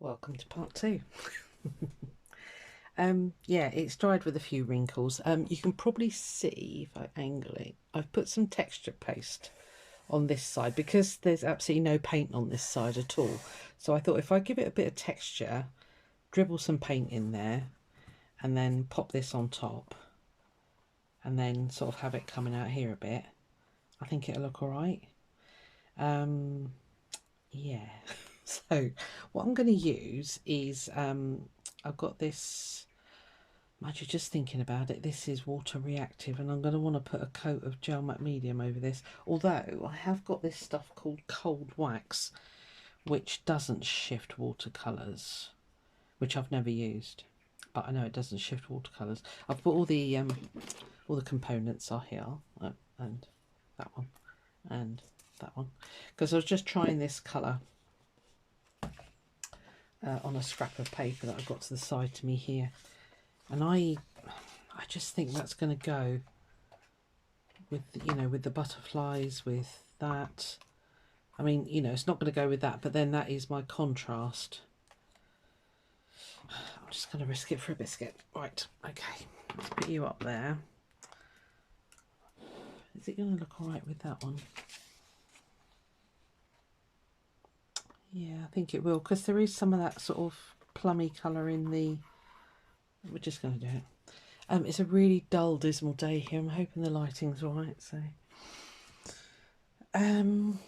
Welcome to part two. Yeah, it's dried with a few wrinkles. You can probably see if I angle it, I've put some texture paste on this side because there's absolutely no paint on this side at all. So I thought if I give it a bit of texture, dribble some paint in there and then pop this on top and then sort of have it coming out here a bit, I think it'll look all right. Yeah. So what I'm going to use is I've got this, mind you, just thinking about it, this is water reactive and I'm going to want to put a coat of gel matte medium over this, although I have got this stuff called cold wax which doesn't shift watercolours, which I've never used, but I know it doesn't shift watercolours. I've put all the components are here, and that one and that one, because I was just trying this colour on a scrap of paper that I've got to the side to me here, and I just think that's going to go with, you know, with the butterflies, with that. I mean, you know, it's not going to go with that, but then that is my contrast. I'm just going to risk it for a biscuit. Right, okay, let's put you up there. Is it going to look all right with that one? Yeah, I think it will, because there is some of that sort of plummy colour in the... We're just going to do it. It's a really dull, dismal day here. I'm hoping the lighting's all right. So, what am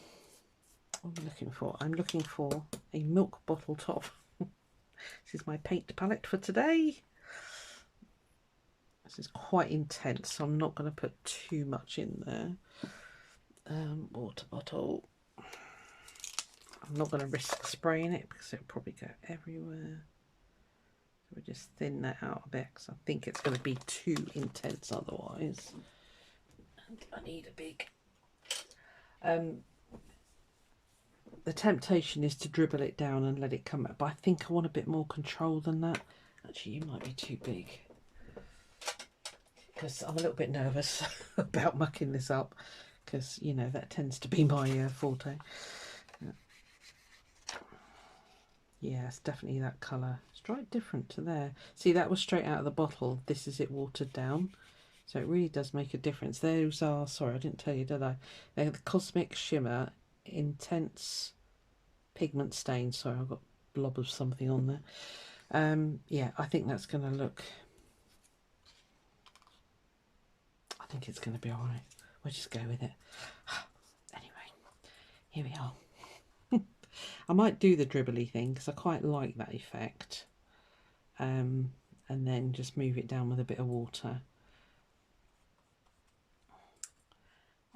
I looking for? I'm looking for a milk bottle top. This is my paint palette for today. This is quite intense, so I'm not going to put too much in there. Water bottle. I'm not going to risk spraying it because it'll probably go everywhere. So we'll just thin that out a bit because I think it's going to be too intense otherwise. And I need a big... the temptation is to dribble it down and let it come out, but I think I want a bit more control than that. Actually, you might be too big, because I'm a little bit nervous about mucking this up, because, you know, that tends to be my forte. Yeah, it's definitely that colour. It's right different to there. See, that was straight out of the bottle. This is it watered down. So it really does make a difference. Those are, sorry, I didn't tell you, did I? They're the Cosmic Shimmer Intense Pigment Stain. Sorry, I've got a blob of something on there. Yeah, I think that's going to look... I think it's going to be alright. We'll just go with it. Anyway, here we are. I might do the dribbly thing because I quite like that effect. And then just move it down with a bit of water.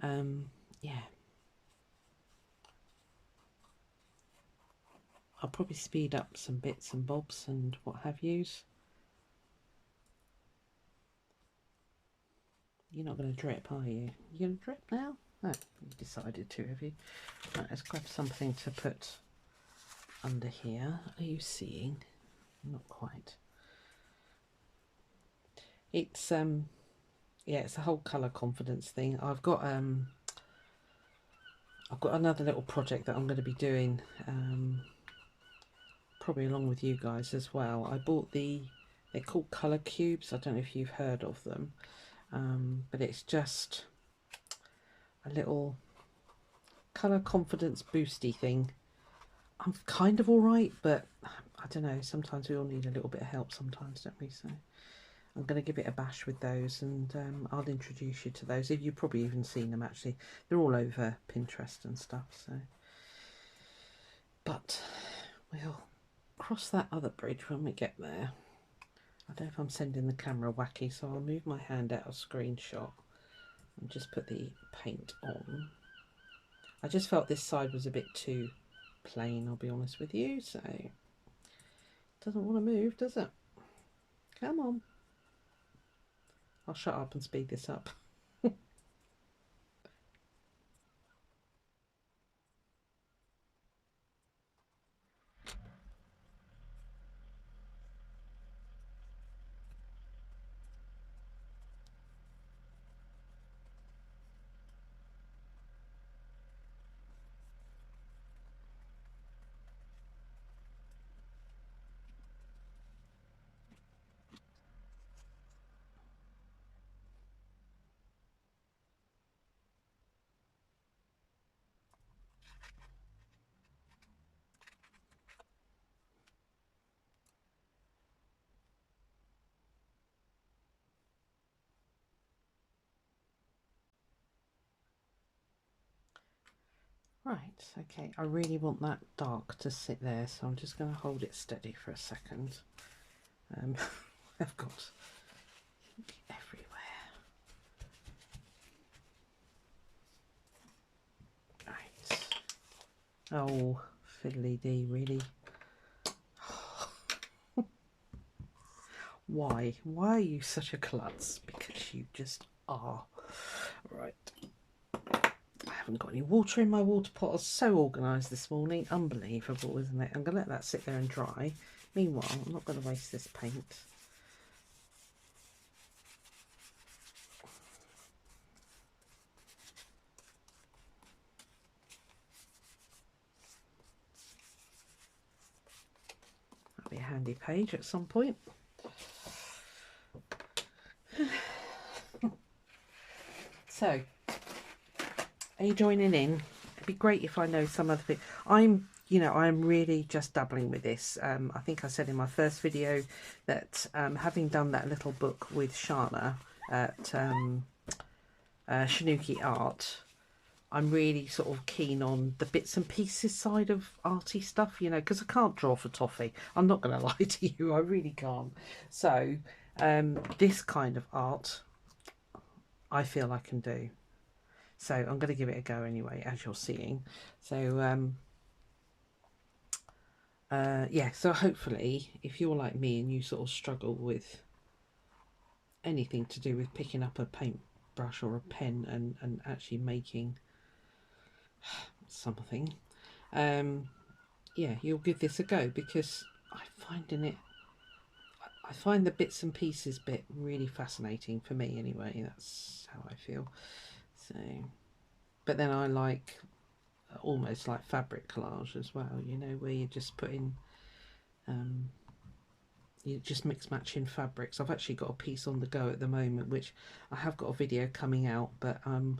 Yeah. I'll probably speed up some bits and bobs and what have yous. You're not going to drip, are you? You're going to drip now? No, you decided to, have you? Right, let's grab something to put under here. Are you seeing? Not quite. It's yeah, it's a whole colour confidence thing. I've got another little project that I'm going to be doing, probably along with you guys as well. I bought they're called colour cubes. I don't know if you've heard of them, but it's just a little colour confidence boosty thing. I'm kind of all right, but I don't know, sometimes we all need a little bit of help sometimes, don't we? So I'm going to give it a bash with those, and I'll introduce you to those. If you've probably even seen them, actually. They're all over Pinterest and stuff. So, but we'll cross that other bridge when we get there. I don't know if I'm sending the camera wacky, so I'll move my hand out of screenshot and just put the paint on. I just felt this side was a bit too plain, I'll be honest with you, so it doesn't want to move, does it? Come on. I'll shut up and speed this up. Right, okay, I really want that dark to sit there, so I'm just going to hold it steady for a second. I've got ink everywhere. Right. Oh, fiddly dee, really? Why? Why are you such a klutz? Because you just are. Right. I haven't got any water in my water pot. I was so organised this morning. Unbelievable, isn't it? I'm going to let that sit there and dry. Meanwhile, I'm not going to waste this paint. That'll be a handy page at some point. So, are you joining in? It'd be great if I know some other thing. I'm really just dabbling with this. I think I said in my first video that having done that little book with Shana at Shanuki Art, I'm really sort of keen on the bits and pieces side of arty stuff, you know, because I can't draw for toffee. I'm not going to lie to you, I really can't. So this kind of art, I feel I can do. So I'm going to give it a go anyway, as you're seeing. So yeah, so hopefully if you're like me and you sort of struggle with anything to do with picking up a paintbrush or a pen and actually making something, yeah, you'll give this a go, because I find the bits and pieces bit really fascinating, for me anyway. That's how I feel. So, but then I like almost like fabric collage as well, you know, where you just put in you just mix matching fabrics. I've actually got a piece on the go at the moment, which I have got a video coming out, but I'm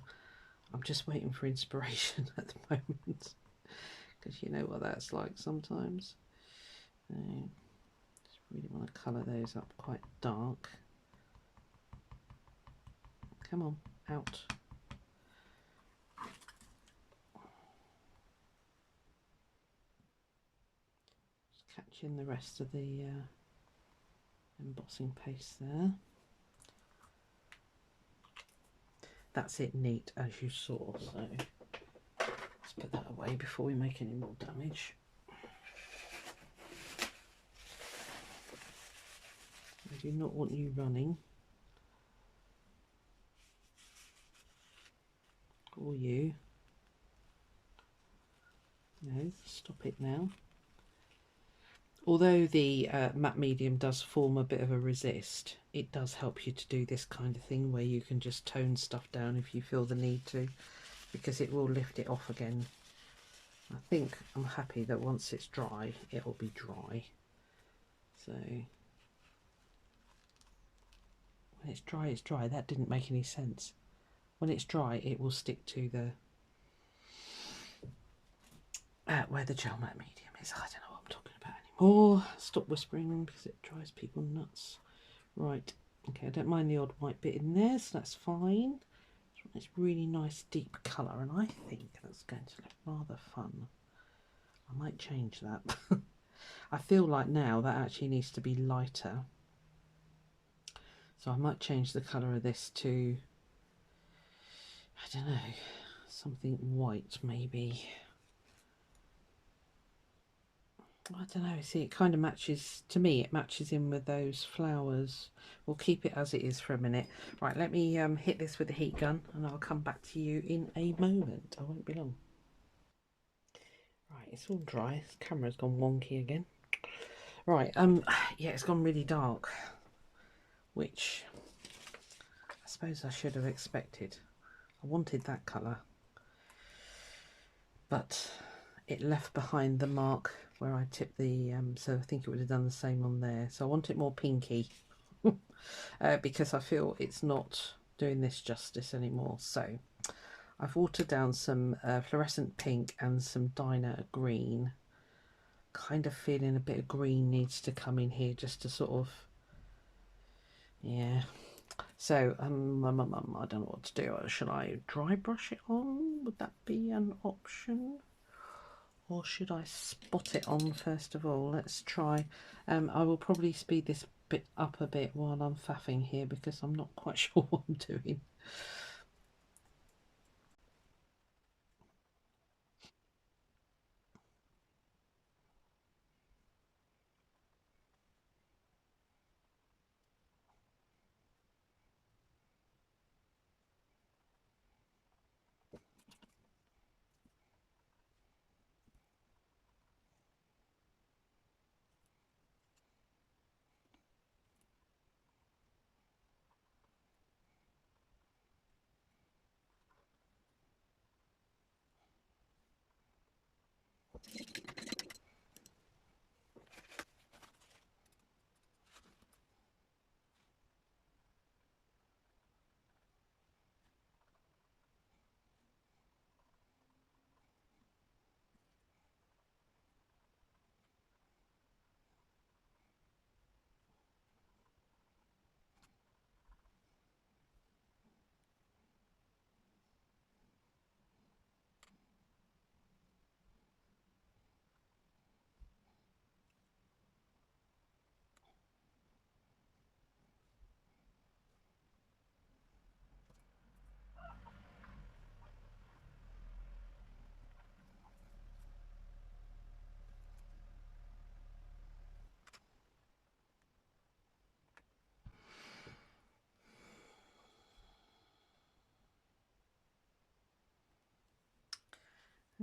just waiting for inspiration at the moment, because you know what that's like sometimes. Just really want to colour those up quite dark. Come on, out. Just catching the rest of the embossing paste there. That's it, neat, as you saw. So let's put that away before we make any more damage. I do not want you running, or you. No, stop it now. Although the matte medium does form a bit of a resist, it does help you to do this kind of thing where you can just tone stuff down if you feel the need to, because it will lift it off again. I think I'm happy that once it's dry, it will be dry. So when it's dry, it's dry. That didn't make any sense. When it's dry, it will stick to the where the gel matte medium is. I don't know what I'm talking about anymore. Stop whispering because it drives people nuts. Right, okay, I don't mind the odd white bit in there, so that's fine. It's really nice deep colour, and I think that's going to look rather fun. I might change that. I feel like now that actually needs to be lighter, so I might change the colour of this to, I don't know, something white maybe. I don't know, see, it kind of matches, to me it matches in with those flowers. We'll keep it as it is for a minute. Right, let me hit this with the heat gun and I'll come back to you in a moment. I won't be long. Right, it's all dry. This camera's gone wonky again. Right, yeah, it's gone really dark, which I suppose I should have expected. I wanted that colour, but it left behind the mark where I tipped the, so I think it would have done the same on there. So I want it more pinky because I feel it's not doing this justice anymore. So I've watered down some fluorescent pink and some diner green. Kind of feeling a bit of green needs to come in here just to sort of, yeah. So I don't know what to do. Should I dry brush it on? Would that be an option? Or should I spot it on first of all? Let's try. I will probably speed this bit up a bit while I'm faffing here because I'm not quite sure what I'm doing.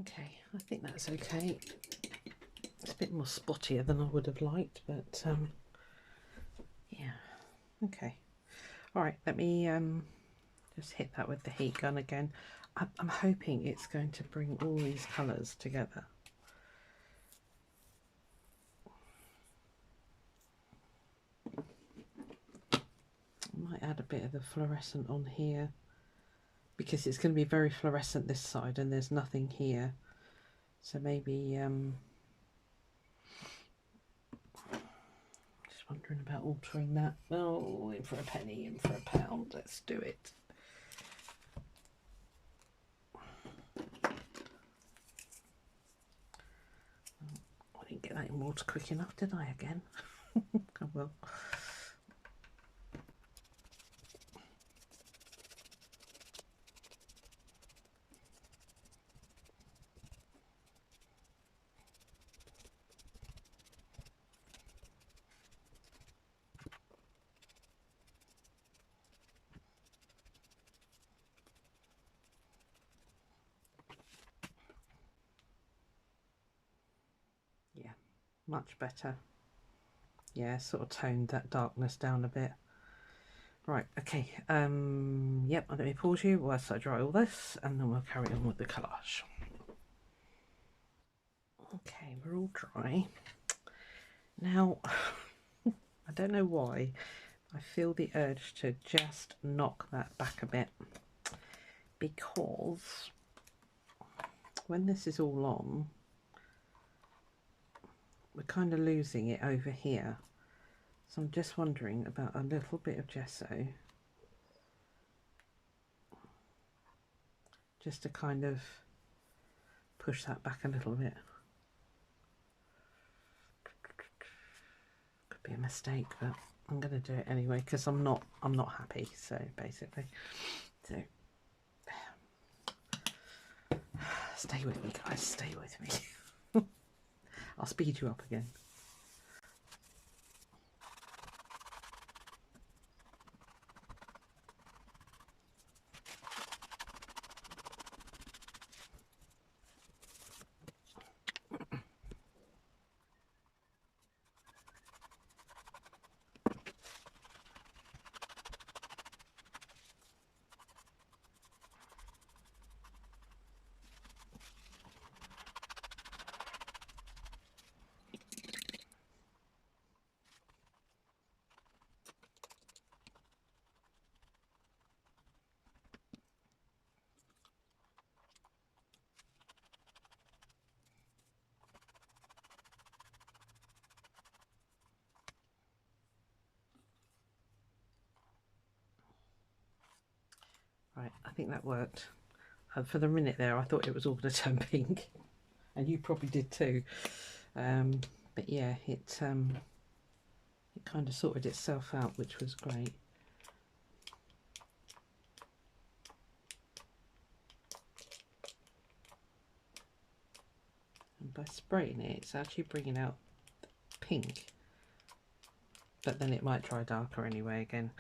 Okay, I think that's okay. It's a bit more spottier than I would have liked, but yeah, okay. All right, let me just hit that with the heat gun again. I'm hoping it's going to bring all these colours together. I might add a bit of the fluorescent on here because it's going to be very fluorescent this side and there's nothing here. So maybe just wondering about altering that. Oh, in for a penny, in for a pound. Let's do it. I didn't get that in water quick enough, did I again? Oh well. Yeah, much better. Yeah, sort of toned that darkness down a bit. Right, okay. Yep, let me pause you whilst I dry all this and then we'll carry on with the collage. Okay, we're all dry. Now, I don't know why, I feel the urge to just knock that back a bit because when this is all on, we're kind of losing it over here. So I'm just wondering about a little bit of gesso just to kind of push that back a little bit. Could be a mistake, but I'm going to do it anyway because I'm not happy. So basically, so stay with me, guys. Stay with me. I'll speed you up again. Right, I think that worked. For the minute there, I thought it was all going to turn pink, and you probably did too. But yeah, it kind of sorted itself out, which was great. And by spraying it, it's actually bringing out pink, but then it might dry darker anyway again.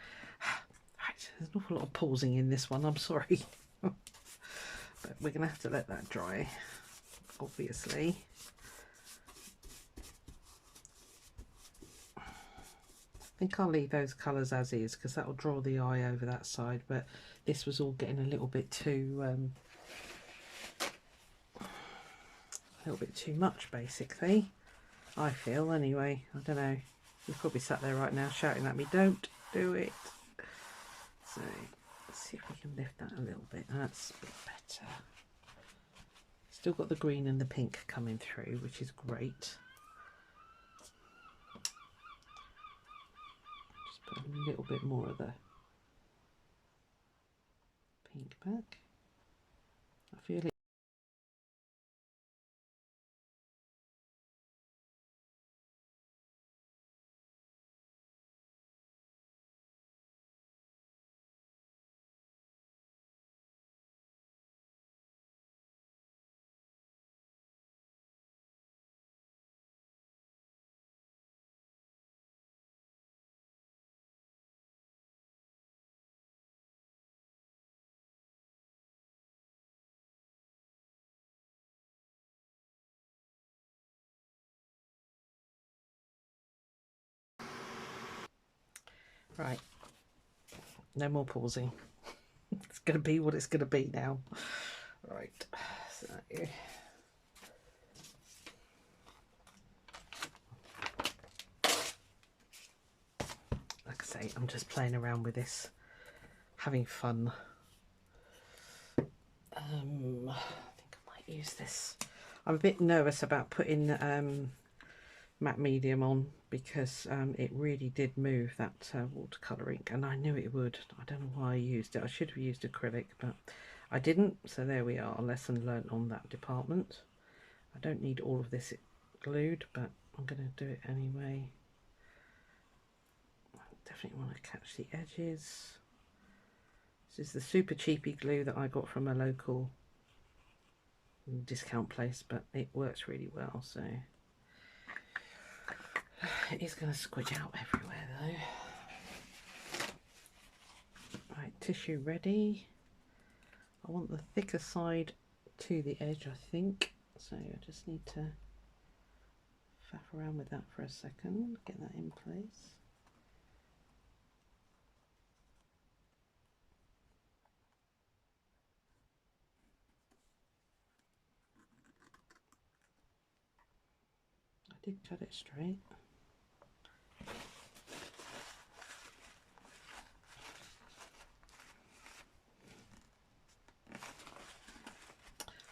Right, there's an awful lot of pausing in this one, I'm sorry. But we're going to have to let that dry, obviously. I think I'll leave those colours as is because that will draw the eye over that side, but this was all getting a little bit too much, basically. I feel anyway. I don't know. You're probably sat there right now shouting at me, don't do it. So let's see if we can lift that a little bit. That's a bit better. Still got the green and the pink coming through, which is great. Just put a little bit more of the pink back. I feel it. Right, no more pausing. It's going to be what it's going to be now. Right, so like I say, I'm just playing around with this, having fun. I think I might use this. I'm a bit nervous about putting matte medium on because it really did move that watercolour ink, and I knew it would. I don't know why I used it. I should have used acrylic, but I didn't, so there we are. Lesson learnt on that department. I don't need all of this glued, but I'm going to do it anyway. I definitely want to catch the edges. This is the super cheapy glue that I got from a local discount place, but it works really well, so it is going to squidge out everywhere though. Right, tissue ready. I want the thicker side to the edge, I think, so I just need to faff around with that for a second, get that in place. I did cut it straight.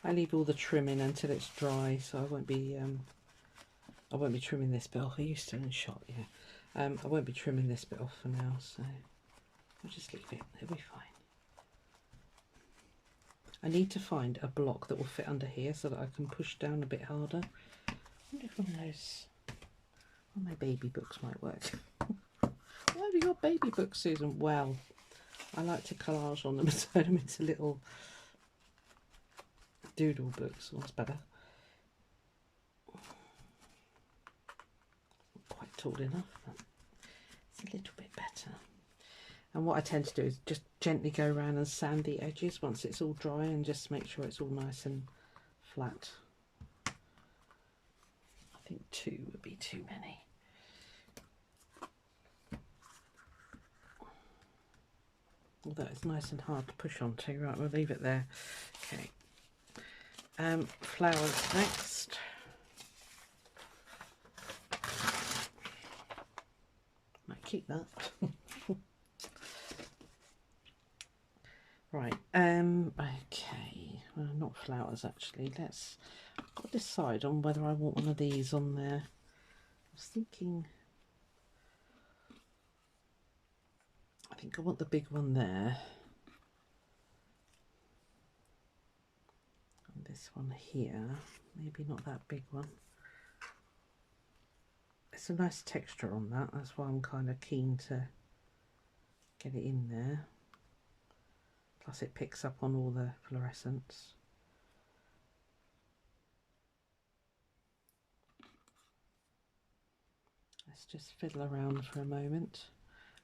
I leave all the trimming until it's dry, so I won't be trimming this bit off. Are you still in shot? Yeah. I won't be trimming this bit off for now, so I'll just leave it. It'll be fine. I need to find a block that will fit under here so that I can push down a bit harder. I wonder if one of those, well, my baby books might work. Why have you got baby books, Susan? Well, I like to collage on them and turn them into little doodle books. What's better? Not quite tall enough, but it's a little bit better. And what I tend to do is just gently go around and sand the edges once it's all dry, and just make sure it's all nice and flat. I think 2 would be too many. Although it's nice and hard to push onto. Right, we'll leave it there. Okay. Flowers next. Might keep that. Right, okay, well, not flowers actually. I've got to decide on whether I want one of these on there. I was thinking, I think I want the big one there. this one here, maybe not that big one. It's a nice texture on that, that's why I'm kind of keen to get it in there. Plus it picks up on all the fluorescence. Let's just fiddle around for a moment.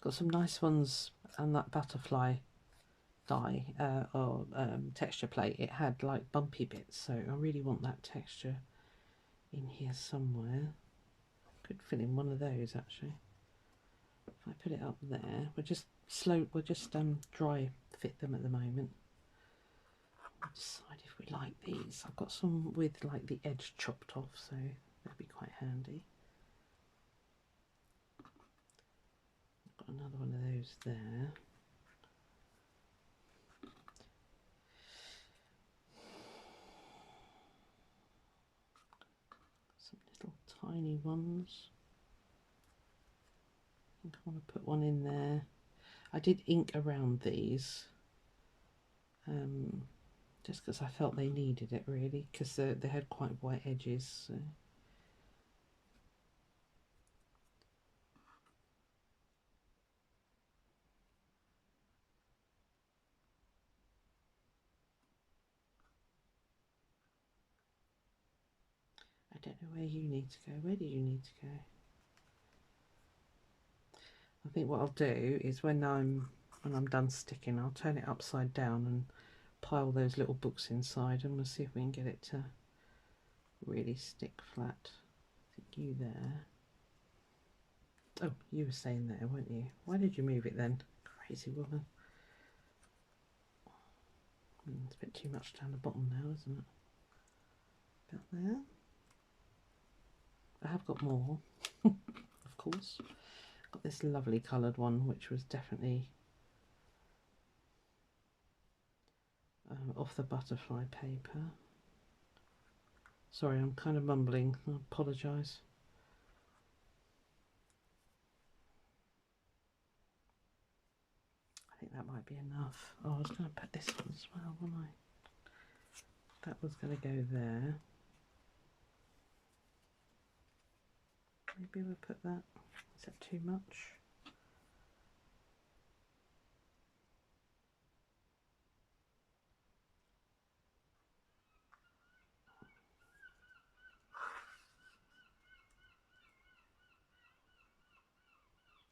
Got some nice ones and that butterfly die or texture plate. It had like bumpy bits, so I really want that texture in here somewhere. Could fit in one of those actually. If I put it up there, we'll just dry fit them at the moment. We'll decide if we like these. I've got some with like the edge chopped off, so that'd be quite handy. Got another one of those there. Some little tiny ones. I think I want to put one in there. I did ink around these just because I felt they needed it really, because they had quite white edges. So. I don't know where you need to go. Where do you need to go? I think what I'll do is when I'm done sticking, I'll turn it upside down and pile those little books inside, and we'll see if we can get it to really stick flat. I think you there. Oh, you were staying there, weren't you? Why did you move it then? Crazy woman. It's a bit too much down the bottom now, isn't it? About there. I have got more, of course. Got this lovely coloured one, which was definitely off the butterfly paper. Sorry, I'm kind of mumbling. I apologise. I think that might be enough. Oh, I was going to put this one as well, wasn't I? That was going to go there. Maybe we'll put that. Is that too much?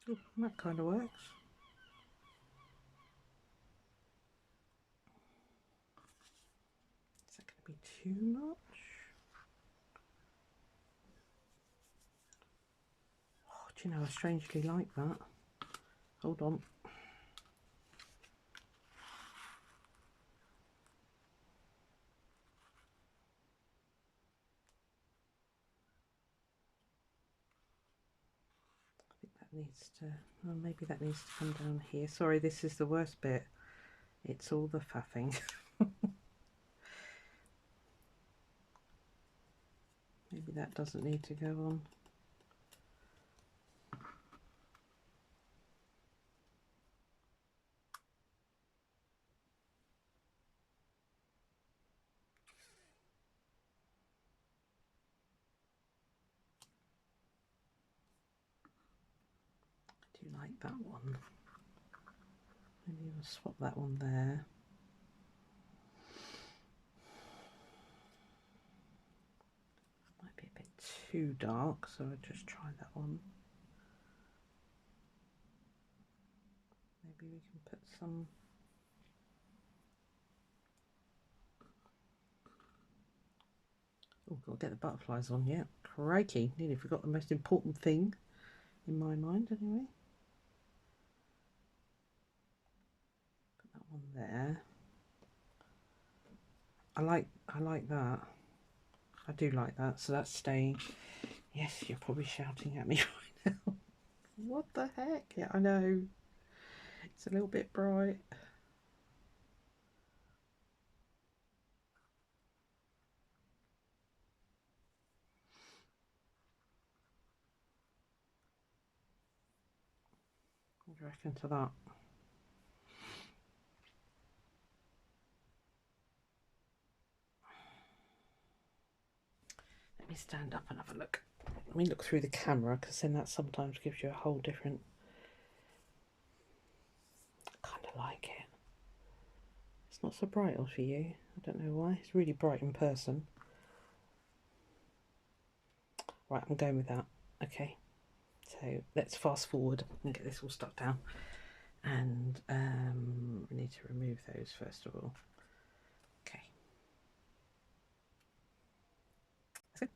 Oh, that kind of works. Is that going to be too much? Oh, do you know, I strangely like that. Hold on. I think that needs to, well, maybe that needs to come down here. Sorry, this is the worst bit. It's all the faffing. Maybe that doesn't need to go on. I do like that one. Maybe we'll swap that one there. Might be a bit too dark, so I'll just try that one. Maybe we can put some. Oh, got to get the butterflies on yet. Crikey, nearly forgot the most important thing in my mind anyway. Put that one there. I like that. I do like that, so that's staying. Yes, you're probably shouting at me right now. What the heck? Yeah, I know. It's a little bit bright. What do you reckon to that? me stand up and have a look. Let me look through the camera, because then that sometimes gives you a whole different... I kind of like it. It's not so bright for you. I don't know why. It's really bright in person. Right, I'm going with that. Okay, so let's fast forward and get this all stuck down. And we need to remove those first of all. Okay. That's it.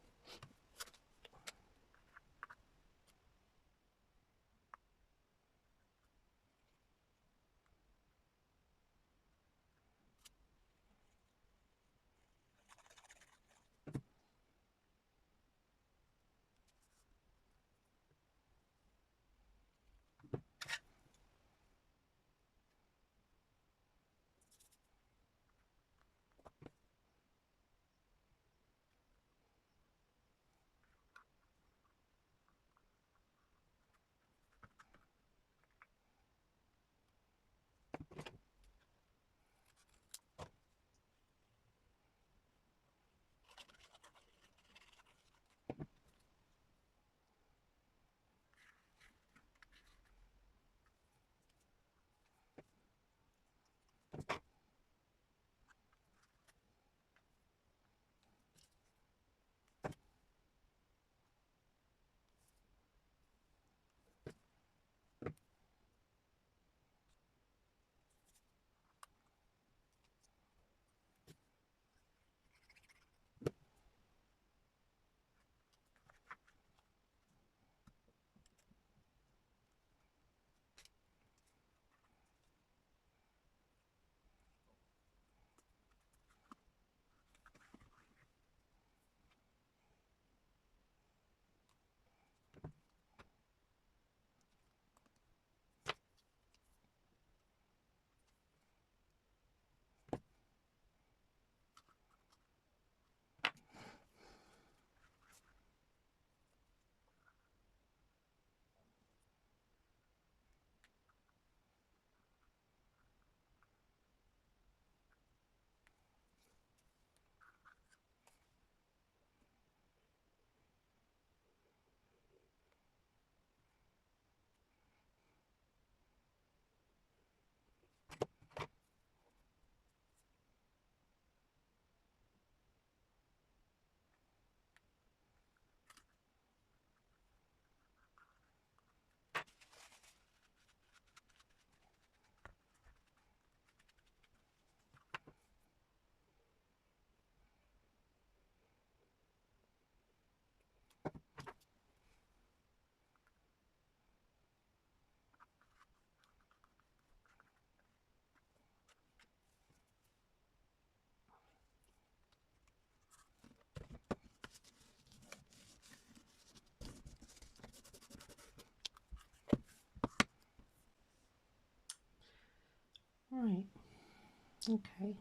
Right, okay.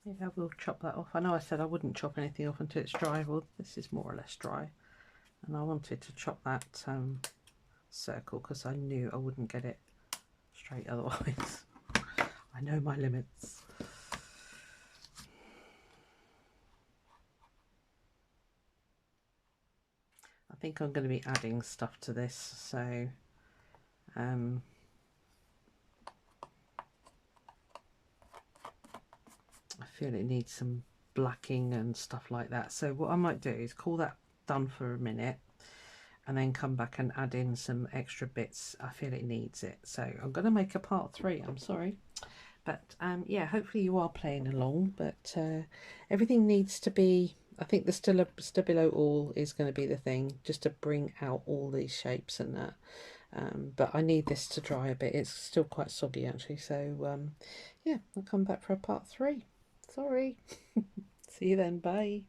Maybe I will chop that off. I know I said I wouldn't chop anything off until it's dry. Well, this is more or less dry. And I wanted to chop that circle because I knew I wouldn't get it straight otherwise. I know my limits. I think I'm going to be adding stuff to this, so I feel it needs some blacking and stuff like that. So what I might do is call that done for a minute and then come back and add in some extra bits. I feel it needs it. So I'm going to make a part 3. I'm sorry. But yeah, hopefully you are playing along. But everything needs to be, I think the stabilo awl is going to be the thing, just to bring out all these shapes and that. But I need this to dry a bit. It's still quite soggy actually. So yeah, I'll come back for a part 3. Sorry. See you then. Bye.